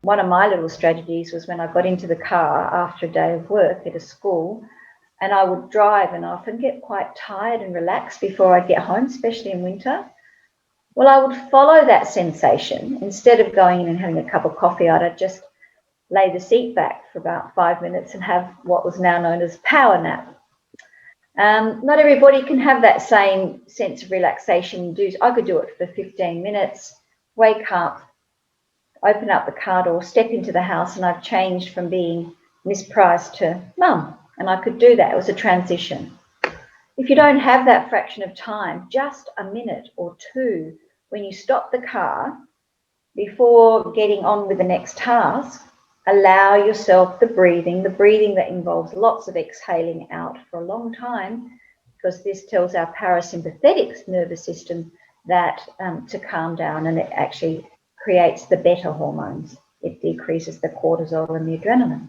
one of my little strategies was when I got into the car after a day of work at a school, and I would drive and often get quite tired and relaxed before I'd get home, especially in winter. Well, I would follow that sensation. Instead of going in and having a cup of coffee, I'd just lay the seat back for about 5 minutes and have what was now known as power nap. Not everybody can have that same sense of relaxation. I could do it for 15 minutes, wake up, open up the car door, step into the house, and I've changed from being Miss Price to Mum. And I could do that. It was a transition. If you don't have that fraction of time, just a minute or two, when you stop the car before getting on with the next task, allow yourself the breathing that involves lots of exhaling out for a long time, because this tells our parasympathetic nervous system that to calm down, and it actually creates the better hormones. It decreases the cortisol and the adrenaline.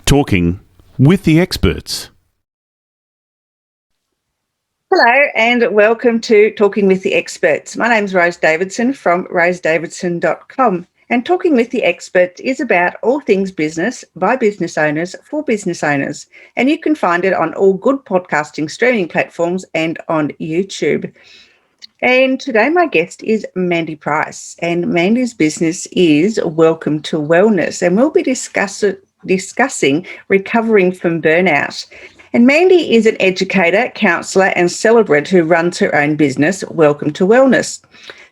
Talking with the experts. Hello and welcome to Talking with the Experts. My name's Rose Davidson from rosedavidson.com, and Talking with the Experts is about all things business by business owners for business owners, and you can find it on all good podcasting streaming platforms and on YouTube. And today my guest is Mandy Price, and Mandy's business is Welcome to Wellness, and we'll be discussing recovering from burnout. And Mandy is an educator, counsellor and celebrant who runs her own business, Welcome to Wellness.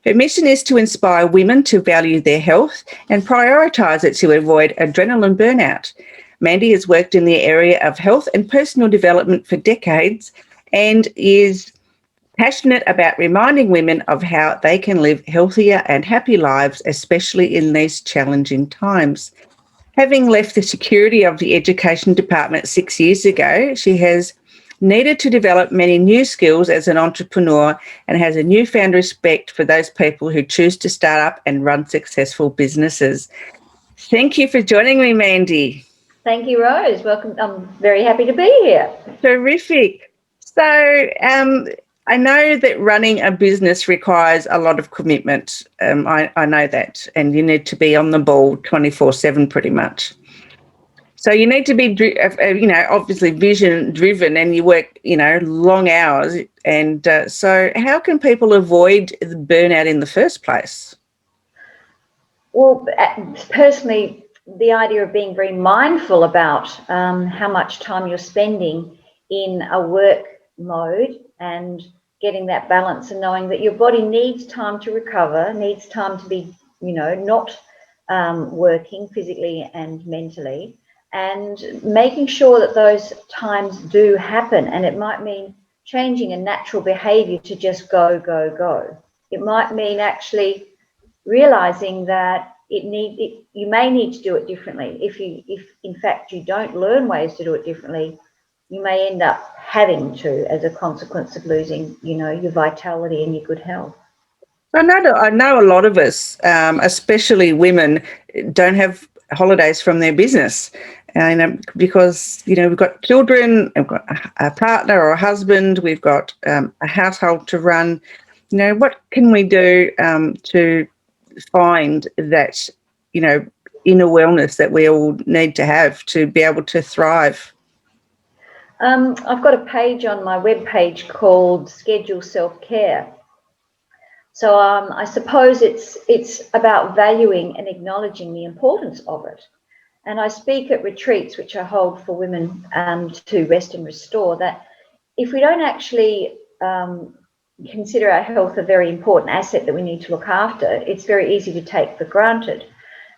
Her mission is to inspire women to value their health and prioritise it to avoid adrenaline burnout. Mandy has worked in the area of health and personal development for decades and is passionate about reminding women of how they can live healthier and happy lives, especially in these challenging times. Having left the security of the education department 6 years ago, she has needed to develop many new skills as an entrepreneur and has a newfound respect for those people who choose to start up and run successful businesses. Thank you for joining me, Mandy. Thank you, Rose. Welcome. I'm very happy to be here. Terrific. So, I know that running a business requires a lot of commitment. I know that, and you need to be on the ball 24/7 pretty much. So you need to be, obviously vision driven, and you work, long hours. And so how can people avoid the burnout in the first place? Well, personally, the idea of being very mindful about how much time you're spending in a work mode and getting that balance, and knowing that your body needs time to recover, needs time to be, not working physically and mentally, and making sure that those times do happen. And it might mean changing a natural behavior to just go, go, go. It might mean actually realizing that you may need to do it differently. If in fact you don't learn ways to do it differently, you may end up having to, as a consequence of losing, your vitality and your good health. I know a lot of us, especially women, don't have holidays from their business, because we've got children, we've got a partner or a husband, we've got a household to run. What can we do to find that inner wellness that we all need to have to be able to thrive? I've got a page on my webpage called Schedule Self-Care. So I suppose it's about valuing and acknowledging the importance of it. And I speak at retreats, which I hold for women to rest and restore, that if we don't actually consider our health a very important asset that we need to look after, it's very easy to take for granted.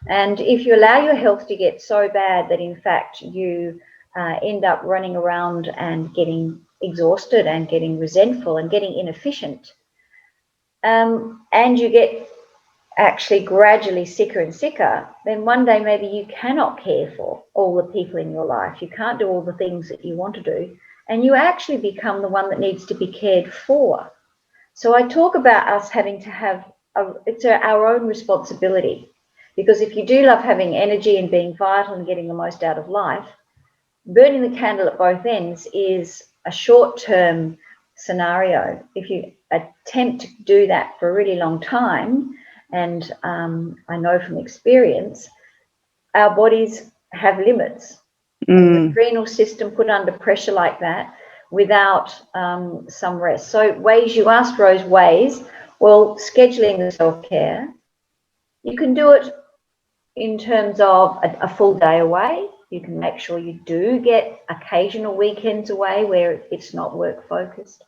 And if you allow your health to get so bad that in fact you end up running around and getting exhausted and getting resentful and getting inefficient, and you get actually gradually sicker and sicker, then one day maybe you cannot care for all the people in your life. You can't do all the things that you want to do, and you actually become the one that needs to be cared for. So I talk about us having to have it's our own responsibility, because if you do love having energy and being vital and getting the most out of life, burning the candle at both ends is a short-term scenario. If you attempt to do that for a really long time, and I know from experience, our bodies have limits. The adrenal system put under pressure like that without some rest. So ways you asked, Rose, ways. Well, scheduling the self-care. You can do it in terms of a full day away. You can make sure you do get occasional weekends away where it's not work focused.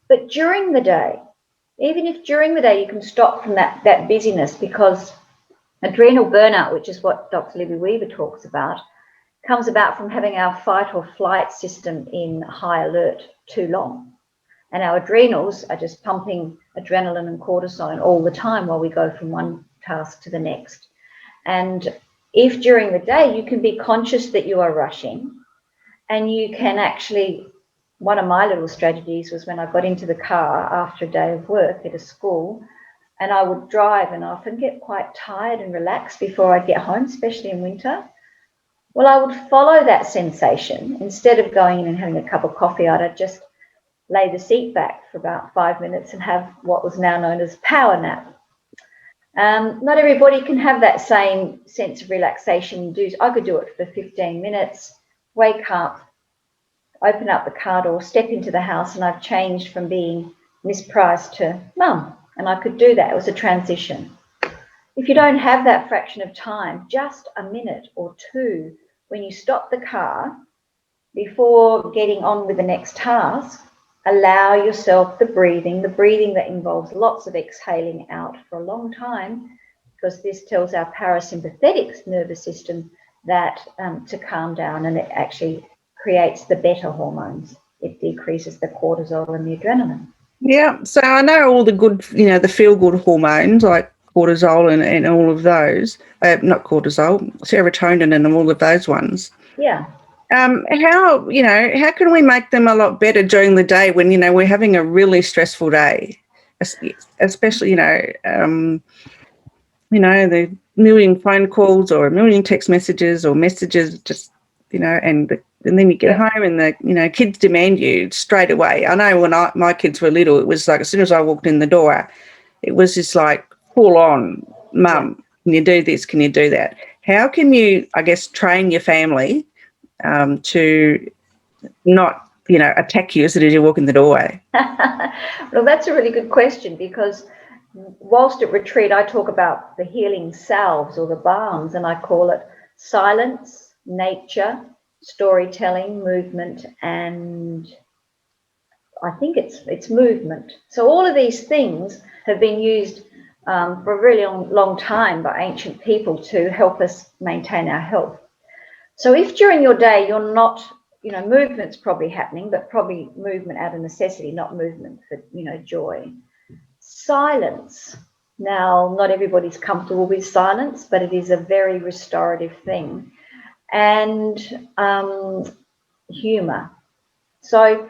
But during the day, even if during the day you can stop from that busyness, because adrenal burnout, which is what Dr. Libby Weaver talks about, comes about from having our fight or flight system in high alert too long. And our adrenals are just pumping adrenaline and cortisol all the time while we go from one task to the next. And if during the day you can be conscious that you are rushing, and you can actually, one of my little strategies was when I got into the car after a day of work at a school, and I would drive and often get quite tired and relaxed before I get home, especially in winter. Well, I would follow that sensation. Instead of going in and having a cup of coffee, I'd just lay the seat back for about 5 minutes and have what was now known as power nap. Not everybody can have that same sense of relaxation. I could do it for 15 minutes, wake up, open up the car door, step into the house, and I've changed from being Miss Price to Mum. And I could do that. It was a transition. If you don't have that fraction of time, just a minute or two, when you stop the car before getting on with the next task, allow yourself the breathing that involves lots of exhaling out for a long time, because this tells our parasympathetic nervous system that to calm down, and it actually creates the better hormones. It decreases the cortisol and the adrenaline. Yeah, so I know all the good, the feel-good hormones like cortisol and all of those, not cortisol, serotonin and all of those ones. Yeah. How can we make them a lot better during the day when, we're having a really stressful day, especially, the million phone calls or a million text messages or messages just, and then you get home and the kids demand you straight away. I know when my kids were little, it was like as soon as I walked in the door, it was just like full on, Mum, can you do this? Can you do that? How can you, I guess, train your family to not, attack you as soon as you walk in the doorway? Well, that's a really good question, because whilst at retreat, I talk about the healing salves or the balms, and I call it silence, nature, storytelling, movement, and I think it's movement. So all of these things have been used for a really long time by ancient people to help us maintain our health. So if during your day you're not, movement's probably happening, but probably movement out of necessity, not movement for, joy. Silence. Now, not everybody's comfortable with silence, but it is a very restorative thing. And humour. So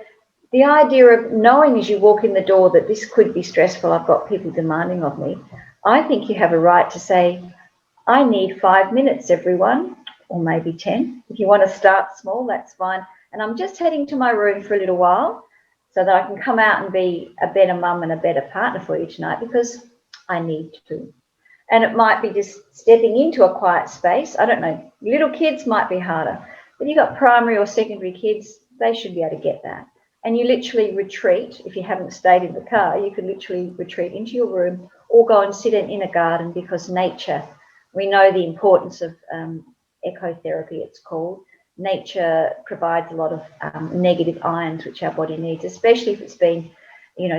the idea of knowing as you walk in the door that this could be stressful, I've got people demanding of me, I think you have a right to say, I need 5 minutes, everyone, or maybe 10. If you want to start small, that's fine. And I'm just heading to my room for a little while so that I can come out and be a better mum and a better partner for you tonight, because I need to. And it might be just stepping into a quiet space. I don't know, little kids might be harder, but you've got primary or secondary kids, they should be able to get that. And you literally retreat. If you haven't stayed in the car, you can literally retreat into your room or go and sit in a garden, because nature, we know the importance of ecotherapy, it's called. Nature provides a lot of negative ions which our body needs, especially if it's been,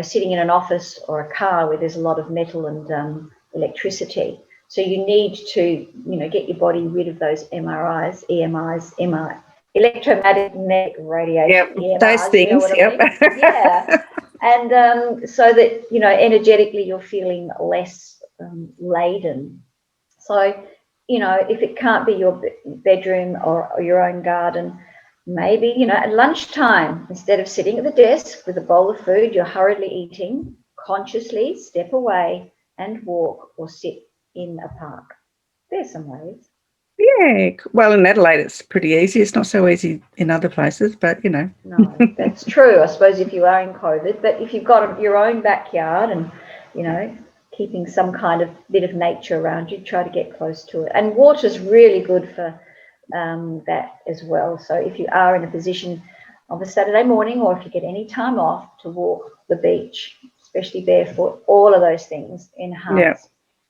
sitting in an office or a car where there's a lot of metal and electricity. So you need to, get your body rid of those MRIs, EMIs, MRI, electromagnetic radiation. Yep, EMRs, those things, I mean? Yeah. And so that, energetically you're feeling less laden. So, if it can't be your bedroom or your own garden, maybe, at lunchtime, instead of sitting at the desk with a bowl of food you're hurriedly eating, consciously step away and walk or sit in a park. There's some ways. Yeah. Well, in Adelaide, it's pretty easy. It's not so easy in other places, but, No, that's true, I suppose, if you are in COVID. But if you've got your own backyard and, keeping some kind of bit of nature around you, try to get close to it. And water's really good for that as well. So if you are in a position of a Saturday morning, or if you get any time off to walk the beach, especially barefoot, all of those things enhance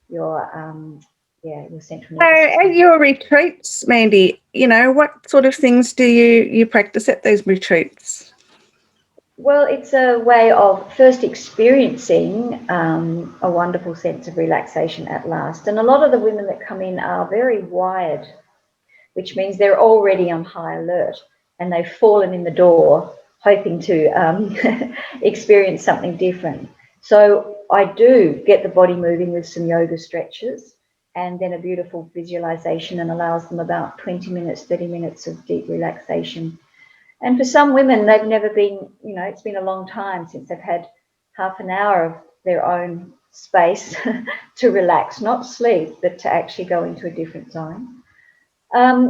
your central So nervous system. at your retreats, Mandy, what sort of things do you practice at those retreats? Well, it's a way of first experiencing a wonderful sense of relaxation at last. And a lot of the women that come in are very wired, which means they're already on high alert, and they've fallen in the door hoping to experience something different. So I do get the body moving with some yoga stretches and then a beautiful visualization, and allows them about 20 minutes, 30 minutes of deep relaxation. And for some women, they've never been, it's been a long time since they've had half an hour of their own space to relax, not sleep, but to actually go into a different zone.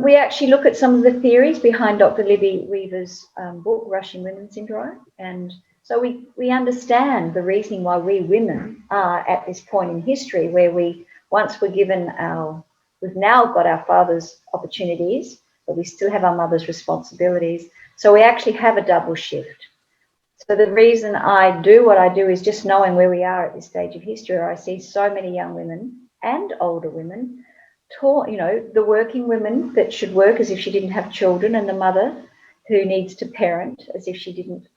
We actually look at some of the theories behind Dr. Libby Weaver's book, Rushing Women Syndrome. And so we understand the reasoning why we women are at this point in history where we once were given we've now got our father's opportunities, but we still have our mother's responsibilities. So we actually have a double shift. So the reason I do what I do is just knowing where we are at this stage of history. I see so many young women and older women, the working women that should work as if she didn't have children, and the mother who needs to parent as if she didn't,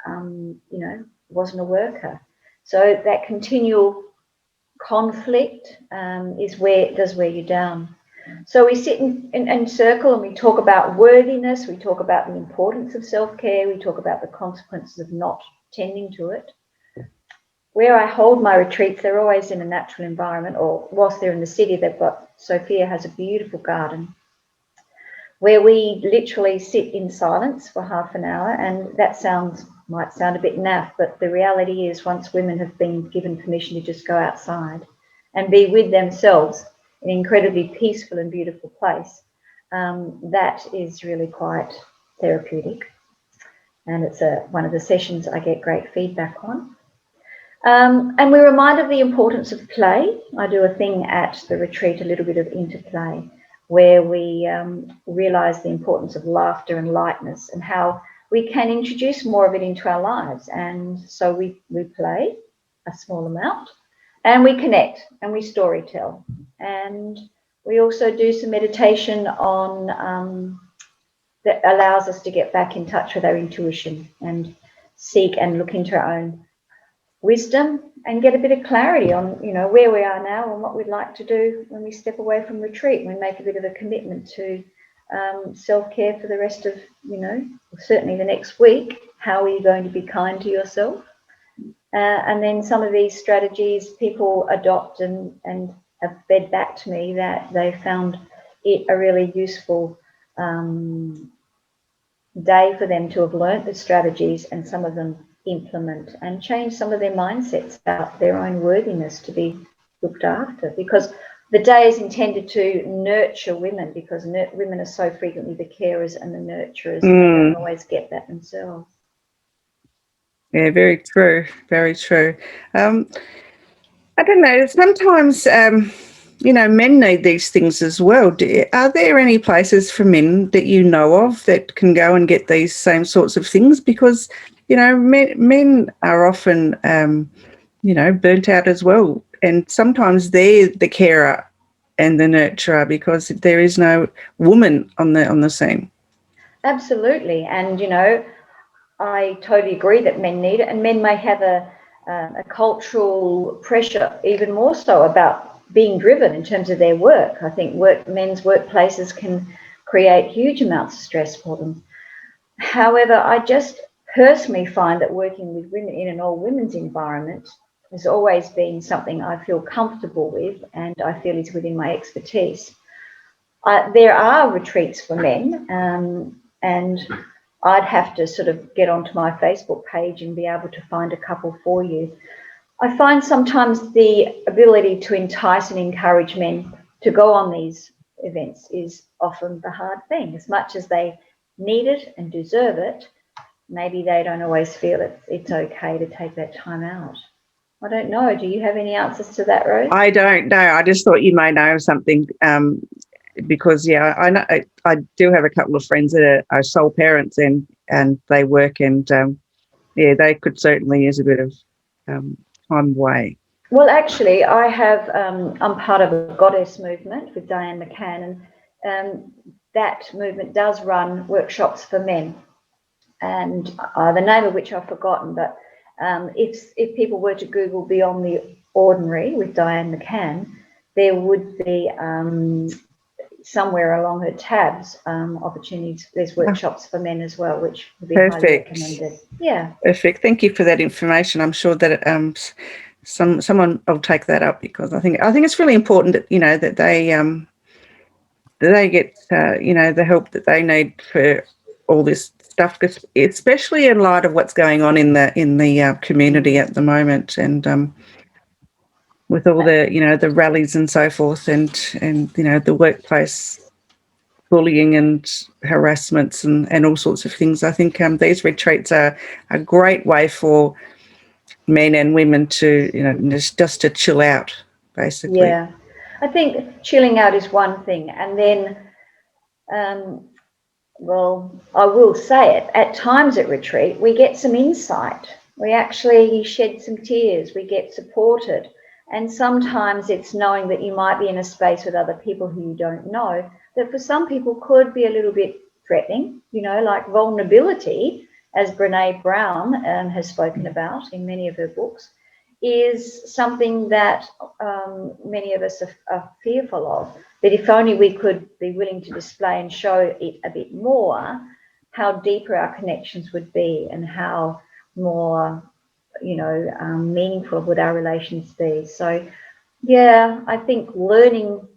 wasn't a worker. So that continual conflict is where it does wear you down. So we sit in circle and we talk about worthiness, we talk about the importance of self-care, we talk about the consequences of not tending to it. Where I hold my retreats, they're always in a natural environment, or whilst they're in the city, Sophia has a beautiful garden where we literally sit in silence for half an hour. And that might sound a bit naff, but the reality is once women have been given permission to just go outside and be with themselves in an incredibly peaceful and beautiful place, that is really quite therapeutic. And it's one of the sessions I get great feedback on. And we're reminded of the importance of play. I do a thing at the retreat, a little bit of interplay, where we realise the importance of laughter and lightness and how we can introduce more of it into our lives. And so we play a small amount, and we connect and we storytell. And we also do some meditation on that allows us to get back in touch with our intuition and seek and look into our own wisdom and get a bit of clarity on, where we are now and what we'd like to do when we step away from retreat. We make a bit of a commitment to self-care for the rest of, certainly the next week. How are you going to be kind to yourself? And then some of these strategies people adopt and have fed back to me that they found it a really useful day for them to have learnt the strategies, and some of them implement and change some of their mindsets about their own worthiness to be looked after, because the day is intended to nurture women, because women are so frequently the carers and the nurturers. They don't always get that themselves. Yeah, very true. Very true. I don't know. Sometimes, men need these things as well. Are there any places for men that you know of that can go and get these same sorts of things? Because, men are often, burnt out as well. And sometimes they're the carer and the nurturer because there is no woman on the scene. Absolutely. And, I totally agree that men need it, and men may have a cultural pressure even more so about being driven in terms of their work. I think men's workplaces can create huge amounts of stress for them. However, I just personally find that working with women in an all-women's environment, has always been something I feel comfortable with and I feel is within my expertise. There are retreats for men, and I'd have to sort of get onto my Facebook page and be able to find a couple for you. I find sometimes the ability to entice and encourage men to go on these events is often the hard thing. As much as they need it and deserve it, maybe they don't always feel it's okay to take that time out. I don't know. Do you have any answers to that, Rose? I don't know. I just thought you may know something, because I know I do have a couple of friends that are sole parents and they work, and they could certainly use a bit of time away. Well, actually, I'm part of a goddess movement with Diane McCann, and that movement does run workshops for men, and the name of which I've forgotten, but if people were to Google Beyond the Ordinary with Diane McCann, there would be somewhere along her tabs opportunities. There's workshops for men as well, which would be highly recommended. Yeah. Perfect. Thank you for that information. I'm sure that someone will take that up, because I think it's really important that that they get the help that they need for all this stuff, especially in light of what's going on in the community at the moment, and with all the the rallies and so forth, and the workplace bullying and harassments and all sorts of things. I think these retreats are a great way for men and women to just to chill out, basically. Yeah, I think chilling out is one thing, and then well, I will say it, at times at retreat we get some insight, we actually shed some tears, we get supported, and sometimes it's knowing that you might be in a space with other people who you don't know, that for some people could be a little bit threatening, like vulnerability, as Brene Brown has spoken about in many of her books, is something that many of us are fearful of. But if only we could be willing to display and show it a bit more, how deeper our connections would be and how more, meaningful would our relations be. So, yeah, I think learning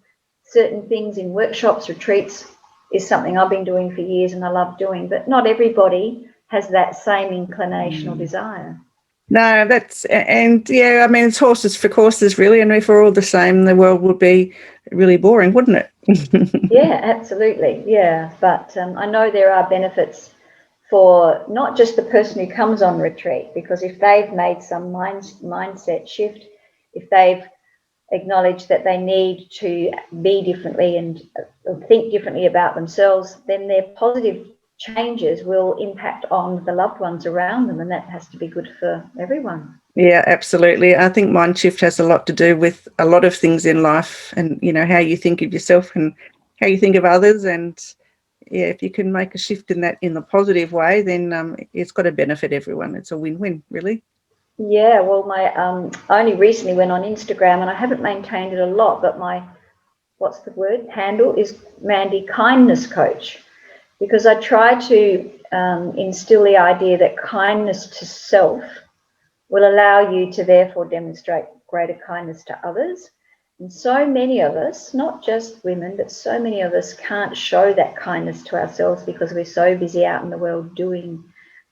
certain things in workshops, retreats, is something I've been doing for years and I love doing, but not everybody has that same inclination or desire. No, it's horses for courses, really, and if we're all the same, the world would be really boring, wouldn't it? Yeah, absolutely. Yeah, but I know there are benefits for not just the person who comes on retreat, because if they've made some mindset shift, if they've acknowledged that they need to be differently and think differently about themselves, then their positive changes will impact on the loved ones around them, and that has to be good for everyone. Yeah, absolutely. I think mind shift has a lot to do with a lot of things in life, and how you think of yourself and how you think of others, and if you can make a shift in the positive way, then it's got to benefit everyone. It's a win-win, really. Yeah, well, my I only recently went on Instagram, and I haven't maintained it a lot, but my handle is Mandy Kindness Coach, because I try to instill the idea that kindness to self will allow you to therefore demonstrate greater kindness to others. And so many of us, not just women, but so many of us can't show that kindness to ourselves because we're so busy out in the world doing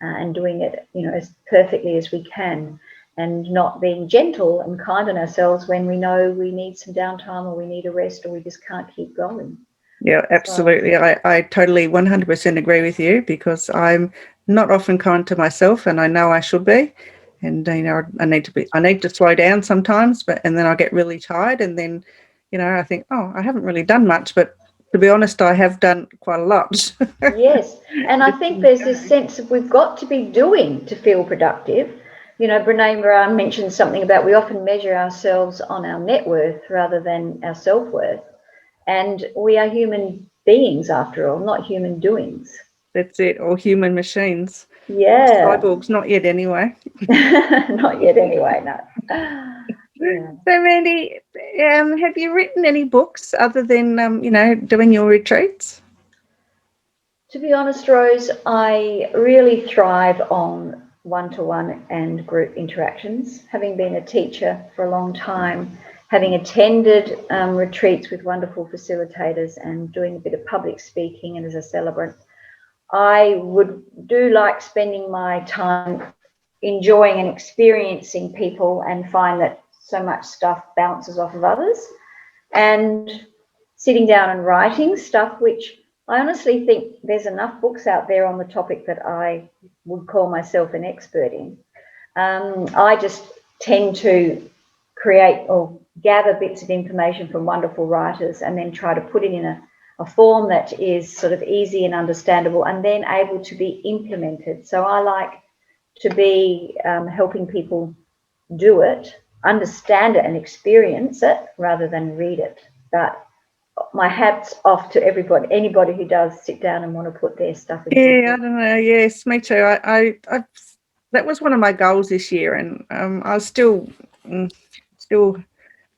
it, as perfectly as we can, and not being gentle and kind on ourselves when we know we need some downtime or we need a rest or we just can't keep going. Yeah, absolutely. So, I totally 100% agree with you, because I'm not often kind to myself, and I know I should be. And I need to slow down sometimes, and then I get really tired, and then I think, oh, I haven't really done much, but to be honest, I have done quite a lot. Yes, and I think there's this sense of we've got to be doing to feel productive. Brene Brown mentioned something about we often measure ourselves on our net worth rather than our self-worth, and we are human beings after all, not human doings. That's it, or human machines. Yeah. Cyborgs, not yet anyway. Not yet anyway, no. Yeah. So, Mandy, have you written any books other than, doing your retreats? To be honest, Rose, I really thrive on one-to-one and group interactions. Having been a teacher for a long time, having attended retreats with wonderful facilitators and doing a bit of public speaking and as a celebrant, I do like spending my time enjoying and experiencing people and find that so much stuff bounces off of others, and sitting down and writing stuff, which I honestly think there's enough books out there on the topic that I would call myself an expert in. I just tend to create or gather bits of information from wonderful writers and then try to put it in a form that is sort of easy and understandable and then able to be implemented. So I like to be helping people do it, understand it and experience it rather than read it. But my hat's off to anybody who does sit down and want to put their stuff in. Yeah, I don't know. Yes, me too. I that was one of my goals this year, and I was still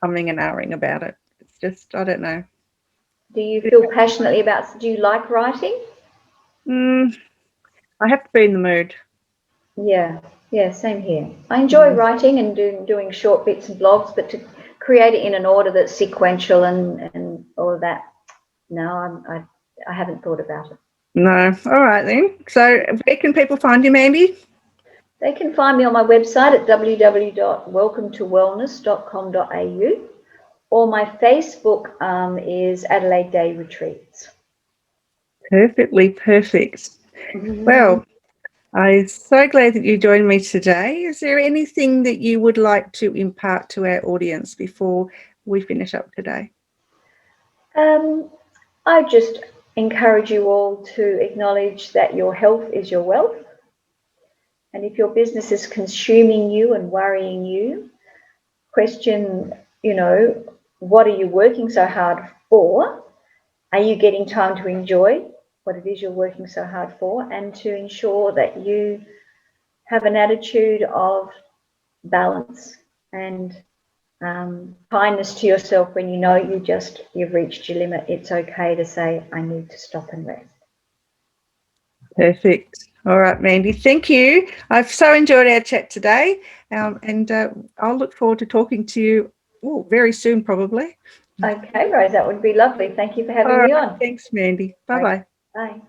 humming and ahhing about it. It's just, I don't know. Do you feel passionately about? Do you like writing? I have to be in the mood. Yeah, same here. I enjoy writing and doing short bits and blogs, but to create it in an order that's sequential and all of that, no, I haven't thought about it. No. All right then. So where can people find you, Mandy? They can find me on my website at www.welcometowellness.com.au, or my Facebook is Adelaide Day Retreats. Perfectly perfect. Well, I'm so glad that you joined me today. Is there anything that you would like to impart to our audience before we finish up today? I just encourage you all to acknowledge that your health is your wealth. And if your business is consuming you and worrying you, question, what are you working so hard for? Are you getting time to enjoy what it is you're working so hard for? And to ensure that you have an attitude of balance and kindness to yourself when you know you've reached your limit. It's okay to say, I need to stop and rest. Perfect. All right, Mandy, thank you. I've so enjoyed our chat today, and I'll look forward to talking to you very soon, probably. Okay, Rose, that would be lovely. Thank you for having me on. Thanks, Mandy. Bye-bye. Bye.